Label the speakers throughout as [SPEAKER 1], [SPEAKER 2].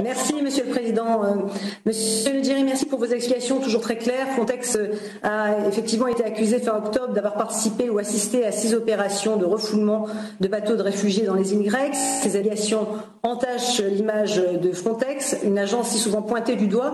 [SPEAKER 1] Merci, Monsieur le Président. Monsieur Legeri, merci pour vos explications toujours très claires. Frontex a effectivement été accusé fin octobre d'avoir participé ou assisté à 6 opérations de refoulement de bateaux de réfugiés dans les îles grecques. Ces allégations entachent l'image de Frontex, une agence si souvent pointée du doigt,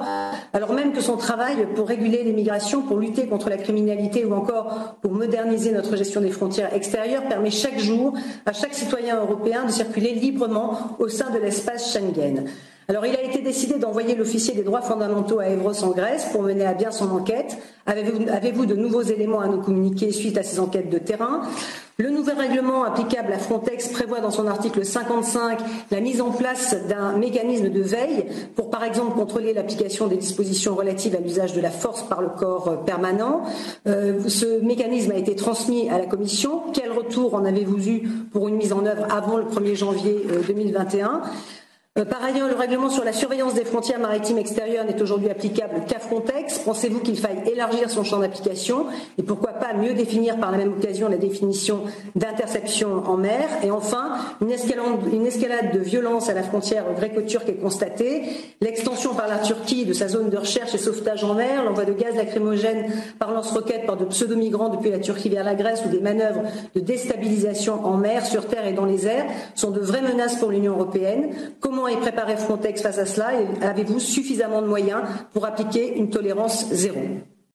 [SPEAKER 1] alors même que son travail pour réguler les migrations, pour lutter contre la criminalité ou encore pour moderniser notre gestion des frontières extérieures permet chaque jour à chaque citoyen européen de circuler librement au sein de l'espace Schengen. Alors, il a été décidé d'envoyer l'officier des droits fondamentaux à Evros en Grèce pour mener à bien son enquête. Avez-vous de nouveaux éléments à nous communiquer suite à ces enquêtes de terrain? Le nouvel règlement applicable à Frontex prévoit dans son article 55 la mise en place d'un mécanisme de veille pour, par exemple, contrôler l'application des dispositions relatives à l'usage de la force par le corps permanent. Ce mécanisme a été transmis à la Commission. Quel retour en avez-vous eu pour une mise en œuvre avant le 1er janvier 2021? Par ailleurs, le règlement sur la surveillance des frontières maritimes extérieures n'est aujourd'hui applicable qu'à Frontex. Pensez-vous qu'il faille élargir son champ d'application et pourquoi pas mieux définir par la même occasion la définition d'interception en mer? Et enfin, une escalade de violence à la frontière gréco-turque est constatée. L'extension par la Turquie de sa zone de recherche et sauvetage en mer, l'envoi de gaz lacrymogène par lance-roquettes par de pseudo-migrants depuis la Turquie vers la Grèce ou des manœuvres de déstabilisation en mer, sur terre et dans les airs sont de vraies menaces pour l'Union européenne. Comment est préparé Frontex face à cela et avez-vous suffisamment de moyens pour appliquer une tolérance zéro?